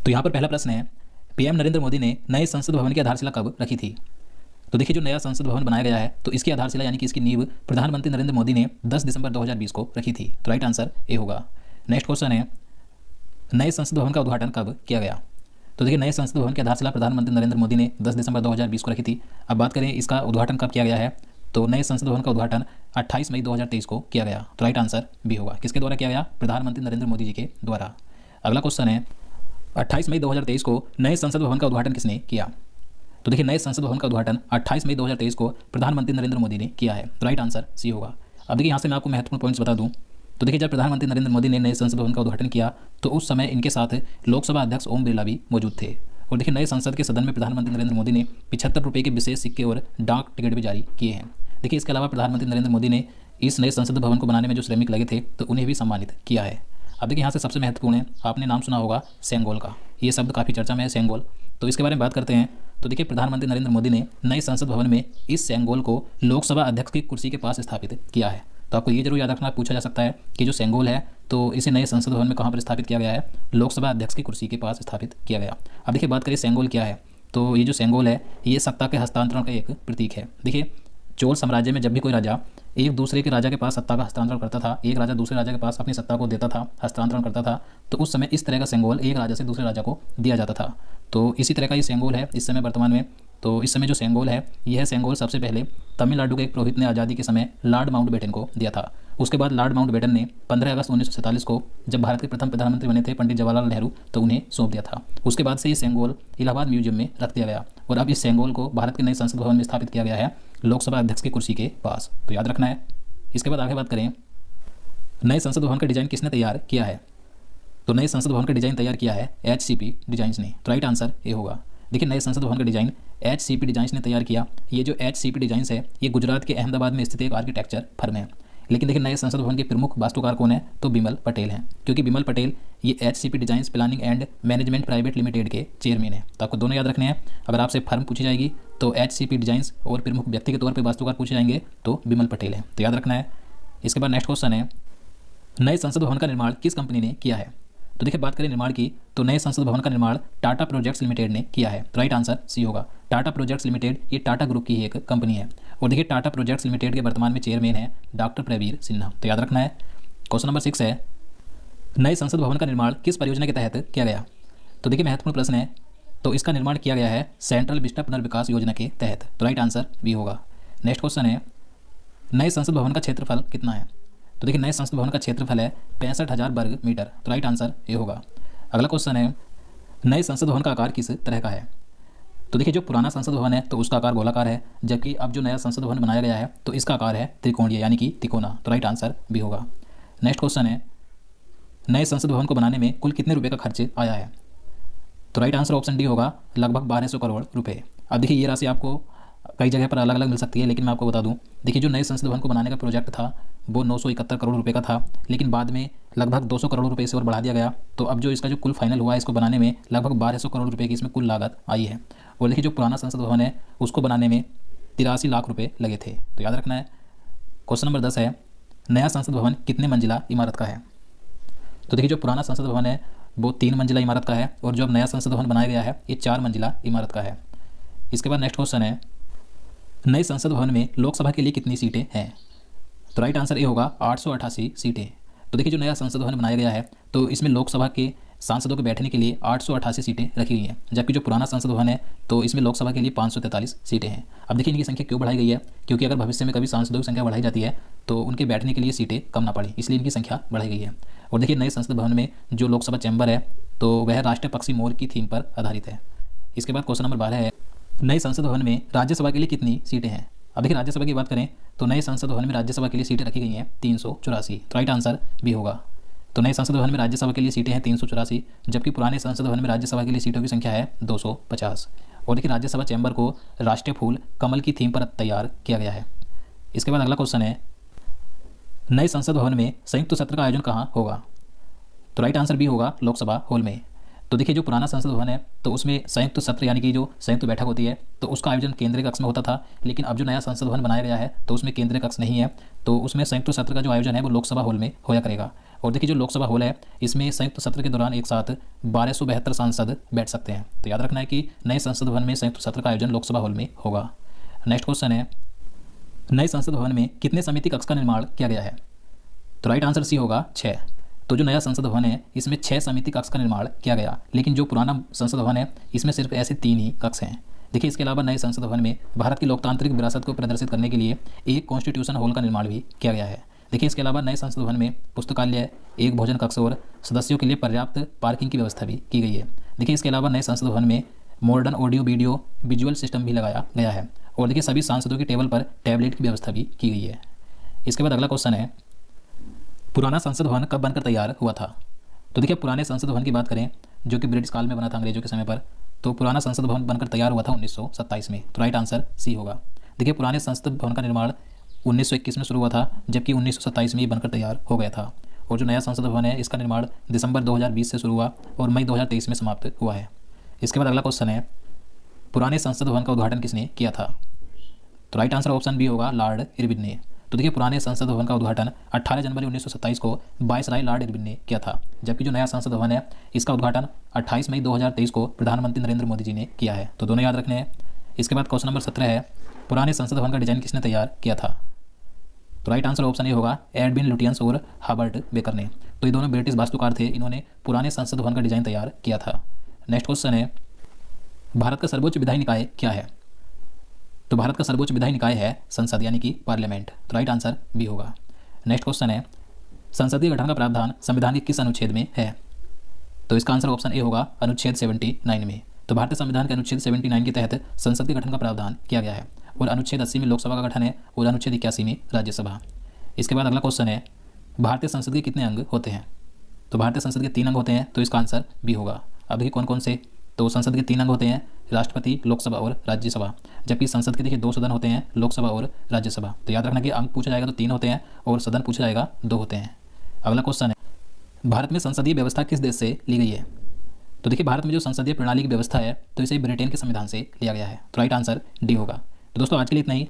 तो यहाँ पर पहला प्रश्न है, पीएम नरेंद्र मोदी ने नए संसद भवन की आधारशिला कब रखी थी? तो देखिए जो नया संसद भवन बनाया गया है तो इसकी आधारशिला यानी कि इसकी नींव प्रधानमंत्री नरेंद्र मोदी ने 10 दिसंबर 2020 को रखी थी। तो राइट आंसर ए होगा। नेक्स्ट क्वेश्चन है, नए संसद भवन का उद्घाटन कब किया गया? तो देखिए नए संसद भवन की आधारशिला प्रधानमंत्री नरेंद्र मोदी ने 10 दिसंबर 2020 को रखी थी। अब बात करें इसका उद्घाटन कब किया गया है, तो नए संसद भवन का उद्घाटन 28 मई 2023 को किया गया। तो राइट आंसर बी होगा। किसके द्वारा किया गया? प्रधानमंत्री नरेंद्र मोदी जी के द्वारा। अगला क्वेश्चन है, 28 मई 2023 को नए संसद भवन का उद्घाटन किसने किया? तो देखिए नए संसद भवन का उद्घाटन 28 मई 2023 को प्रधानमंत्री नरेंद्र मोदी ने किया है। तो राइट आंसर सी होगा। अब देखिए यहाँ से मैं आपको महत्वपूर्ण पॉइंट्स बता दूं। तो देखिए जब प्रधानमंत्री नरेंद्र मोदी ने नए संसद भवन का उद्घाटन किया तो उस समय इनके साथ लोकसभा अध्यक्ष ओम बिरला भी मौजूद थे। और देखिए नए संसद के सदन में प्रधानमंत्री नरेंद्र मोदी ने 75 रुपये के विशेष सिक्के और डाक टिकट भी जारी किए हैं। देखिए इसके अलावा प्रधानमंत्री नरेंद्र मोदी ने इस नए संसद भवन को बनाने में जो श्रमिक लगे थे तो उन्हें भी सम्मानित किया है। अब देखिए यहाँ से सबसे महत्वपूर्ण है, आपने नाम सुना होगा सेंगोल का। ये शब्द काफ़ी चर्चा में है, सेंगोल। तो इसके बारे में बात करते हैं। तो देखिए प्रधानमंत्री नरेंद्र मोदी ने नए संसद भवन में इस सेंगोल को लोकसभा अध्यक्ष की कुर्सी के पास स्थापित किया है। तो आपको ये जरूर याद रखना, पूछा जा सकता है कि जो सेंगोल है तो इसे नए संसद भवन में कहाँ पर स्थापित किया गया है? लोकसभा अध्यक्ष की कुर्सी के पास स्थापित किया गया। अब देखिए बात करें सेंगोल क्या है, तो ये जो सेंगोल है ये सत्ता के हस्तांतरण का एक प्रतीक है। देखिए चोल साम्राज्य में जब भी कोई राजा एक दूसरे के राजा के पास सत्ता का हस्तांतरण करता था, एक राजा दूसरे राजा के पास अपनी सत्ता को देता था, हस्तांतरण करता था, तो उस समय इस तरह का सेंगोल एक राजा से दूसरे राजा को दिया जाता था। तो इसी तरह का ये सेंगोल है इस समय वर्तमान में। तो इस समय जो सेंगोल है यह सेंगोल सबसे पहले तमिलनाडु के एक पुरोहित ने आज़ादी के समय लॉर्ड माउंटबेटन को दिया था। उसके बाद लॉर्ड माउंटबेटन ने 15 अगस्त 1947 को जब भारत के प्रथम प्रधानमंत्री बने थे पंडित जवाहरलाल नेहरू तो उन्हें सौंप दिया था। उसके बाद से ये सेंगोल इलाहाबाद म्यूजियम में रख दिया गया और अब इस सेंगोल को भारत के नए संसद भवन में स्थापित किया गया है लोकसभा अध्यक्ष की कुर्सी के पास। तो याद रखना है। इसके बाद आगे बात करें, नए संसद भवन का डिजाइन किसने तैयार किया है? तो नए संसद भवन का डिजाइन तैयार किया है HCP डिजाइन्स ने। तो राइट आंसर ए होगा। देखिए नए संसद भवन का डिजाइन HCP डिजाइन्स ने तैयार किया। ये जो HCP डिजाइन्स है ये गुजरात के अहमदाबाद में स्थित एक आर्किटेक्चर फर्म है। लेकिन देखिए नए संसद भवन के प्रमुख वास्तुकार कौन है? तो बिमल पटेल हैं, क्योंकि बिमल पटेल ये HCP designs planning and management private limited के चेयरमैन है। तो आपको दोनों याद रखने हैं। अगर आपसे फर्म पूछी जाएगी तो HCP डिजाइन्स और प्रमुख व्यक्ति के तौर पर वास्तुकार पूछे जाएंगे तो बिमल पटेल है। तो याद रखना है। इसके बाद नेक्स्ट क्वेश्चन है, नए संसद भवन का निर्माण किस कंपनी ने किया है? तो देखिए बात करें निर्माण की तो नए संसद भवन का निर्माण टाटा प्रोजेक्ट्स लिमिटेड ने किया है। तो राइट आंसर सी होगा। टाटा प्रोजेक्ट्स लिमिटेड ये टाटा ग्रुप की एक कंपनी है। और देखिए टाटा प्रोजेक्ट्स लिमिटेड के वर्तमान में चेयरमैन है डॉक्टर प्रवीर सिन्हा। तो याद रखना है। क्वेश्चन नंबर 6 है, नए संसद भवन का निर्माण किस परियोजना के तहत किया गया? तो देखिए महत्वपूर्ण प्रश्न है। तो इसका निर्माण किया गया है सेंट्रल विस्टा पुनर्विकास योजना के तहत। तो राइट आंसर बी होगा। नेक्स्ट क्वेश्चन है, नए संसद भवन का क्षेत्रफल कितना है? तो देखिए नए संसद भवन का क्षेत्रफल है 65,000 वर्ग मीटर। तो राइट आंसर ए होगा। अगला क्वेश्चन है, नए संसद भवन का आकार किस तरह का है? तो देखिए जो पुराना संसद भवन है तो उसका आकार गोलाकार है, जबकि अब जो नया संसद भवन बनाया गया है तो इसका आकार है त्रिकोणीय यानी कि तिकोना। तो राइट आंसर बी होगा। नेक्स्ट क्वेश्चन है, नए संसद भवन को बनाने में कुल कितने रुपए का खर्च आया है? तो राइट आंसर ऑप्शन डी होगा, लगभग 1200 करोड़ रुपए। अब देखिए ये राशि आपको कई जगह पर अलग अलग मिल सकती है, लेकिन मैं आपको बता दूं देखिए जो नए संसद भवन को बनाने का प्रोजेक्ट था वो 971 करोड़ रुपए का था, लेकिन बाद में लगभग 200 करोड़ रुपए से और बढ़ा दिया गया। तो अब जो इसका जो कुल फाइनल हुआ है इसको बनाने में लगभग 1200 करोड़ रुपए की इसमें कुल लागत आई है। और देखिए जो पुराना संसद भवन है उसको बनाने में 83 लाख रुपये लगे थे। तो याद रखना है। क्वेश्चन नंबर 10 है, नया संसद भवन कितने मंजिला इमारत का है? तो देखिए जो पुराना संसद भवन है वो 3 मंजिला इमारत का है और जो अब नया संसद भवन बनाया गया है ये 4 मंजिला इमारत का है। इसके बाद नेक्स्ट क्वेश्चन है, नए संसद भवन में लोकसभा के लिए कितनी सीटें हैं? तो राइट आंसर ए होगा, 888 सीटें। तो देखिए जो नया संसद भवन बनाया गया है तो इसमें लोकसभा के सांसदों के बैठने के लिए 888 सीटें रखी गई हैं, जबकि जो पुराना संसद भवन है तो इसमें लोकसभा के लिए 543 सीटें हैं। अब देखिए इनकी संख्या क्यों बढ़ाई गई है, क्योंकि अगर भविष्य में कभी सांसदों की संख्या बढ़ाई जाती है तो उनके बैठने के लिए सीटें कम ना पड़ी, इसलिए इनकी संख्या बढ़ाई गई है। और देखिए नए संसद भवन में जो लोकसभा चैम्बर है तो वह राष्ट्रीय पक्षी मोर की थीम पर आधारित है। इसके बाद क्वेश्चन नंबर 12 है, नए संसद भवन में राज्यसभा के लिए कितनी सीटें हैं? अब देखिए राज्यसभा की बात करें तो नए संसद भवन में राज्यसभा के लिए सीटें रखी गई हैं 384। तो राइट आंसर भी होगा। तो नए संसद भवन में राज्यसभा के लिए सीटें हैं 384, जबकि पुराने संसद भवन में राज्यसभा के लिए सीटों की संख्या है 250। और देखिए राज्यसभा चैम्बर को राष्ट्रीय फूल कमल की थीम पर तैयार किया गया है। इसके बाद अगला क्वेश्चन है, नए संसद भवन में संयुक्त सत्र का आयोजन कहाँ होगा? तो राइट आंसर भी होगा, लोकसभा हॉल में। तो देखिए जो पुराना संसद भवन है तो उसमें संयुक्त सत्र यानी कि जो संयुक्त बैठक होती है तो उसका आयोजन केंद्रीय कक्ष में होता था, लेकिन अब जो नया संसद भवन बनाया गया है तो उसमें केंद्रीय कक्ष नहीं है, तो उसमें संयुक्त सत्र का जो आयोजन है वो लोकसभा हॉल में होया करेगा। और देखिए जो लोकसभा हॉल है इसमें संयुक्त सत्र के दौरान एक साथ 1272 सांसद बैठ सकते हैं। तो याद रखना है कि नए संसद भवन में संयुक्त सत्र का आयोजन लोकसभा हॉल में होगा। नेक्स्ट क्वेश्चन है, नए संसद भवन में कितने समिति कक्ष का निर्माण किया गया है? तो राइट आंसर सी होगा 6। तो जो नया संसद भवन है इसमें 6 समिति कक्ष का निर्माण किया गया, लेकिन जो पुराना संसद भवन है इसमें सिर्फ ऐसे 3 ही कक्ष हैं। देखिए इसके अलावा नए संसद भवन में भारत की लोकतांत्रिक विरासत को प्रदर्शित करने के लिए एक कॉन्स्टिट्यूशन हॉल का निर्माण भी किया गया है। देखिए इसके अलावा नए संसद भवन में पुस्तकालय, एक भोजन कक्ष और सदस्यों के लिए पर्याप्त पार्किंग की व्यवस्था भी की गई है। देखिए इसके अलावा नए संसद भवन में modern audio video visual system भी लगाया गया है। और देखिए सभी सांसदों की टेबल पर टैबलेट की व्यवस्था भी की गई है। इसके बाद अगला क्वेश्चन है, पुराना संसद भवन कब बनकर तैयार हुआ था? तो देखिए पुराने संसद भवन की बात करें जो कि ब्रिटिश काल में बना था अंग्रेजों के समय पर, तो पुराना संसद भवन बनकर तैयार हुआ था 1927 में। तो राइट आंसर सी होगा। देखिए पुराने संसद भवन का निर्माण 1921 में शुरू हुआ था, जबकि 1927 में ये बनकर तैयार हो गया था। और जो नया संसद भवन है इसका निर्माण दिसंबर 2020 से शुरू हुआ और मई 2023 में समाप्त हुआ है। इसके बाद अगला क्वेश्चन है, पुराने संसद भवन का उद्घाटन किसने किया था? तो राइट आंसर ऑप्शन बी होगा, लॉर्ड इरविन ने। तो देखिए पुराने संसद भवन का उद्घाटन 18 जनवरी 1927 को वायसराय लॉर्ड इरविन ने किया था, जबकि जो नया संसद भवन है इसका उद्घाटन 28 मई 2023 को प्रधानमंत्री नरेंद्र मोदी जी ने किया है। तो दोनों याद रखने हैं। इसके बाद क्वेश्चन नंबर 17 है, पुराने संसद भवन का डिजाइन किसने तैयार किया था? तो राइट आंसर ऑप्शन ए होगा, एडविन लुटियंस और हार्बर्ट बेकर ने। तो ये दोनों ब्रिटिश वास्तुकार थे, इन्होंने पुराने संसद भवन का डिजाइन तैयार किया था। नेक्स्ट क्वेश्चन है, भारत का सर्वोच्च विधायी निकाय क्या है? तो भारत का सर्वोच्च विधायी निकाय है संसद यानी कि पार्लियामेंट। तो राइट आंसर बी होगा। नेक्स्ट क्वेश्चन है, संसदीय गठन का प्रावधान संविधान के किस अनुच्छेद में है? तो इसका आंसर ऑप्शन ए होगा, अनुच्छेद 79 में। तो भारतीय संविधान के अनुच्छेद 79 के तहत संसद के गठन का प्रावधान किया गया है और अनुच्छेद 80 में लोकसभा का गठन है और अनुच्छेद 81 में राज्यसभा। इसके बाद अगला क्वेश्चन है, भारतीय संसद के कितने अंग होते हैं? तो भारतीय संसद के 3 अंग होते हैं। तो इसका आंसर बी होगा। अब देखिए कौन कौन से, तो संसद के 3 अंग होते हैं, राष्ट्रपति, लोकसभा और राज्यसभा। जबकि संसद के देखिए 2 सदन होते हैं, लोकसभा और राज्यसभा। तो याद रखना कि अंग पूछा जाएगा तो 3 होते हैं और सदन पूछा जाएगा 2 होते हैं। अगला क्वेश्चन है, भारत में संसदीय व्यवस्था किस देश से ली गई है? तो देखिए भारत में जो संसदीय प्रणाली की व्यवस्था है तो इसे ब्रिटेन के संविधान से लिया गया है। तो राइट आंसर डी होगा। तो दोस्तों आज के लिए इतना ही।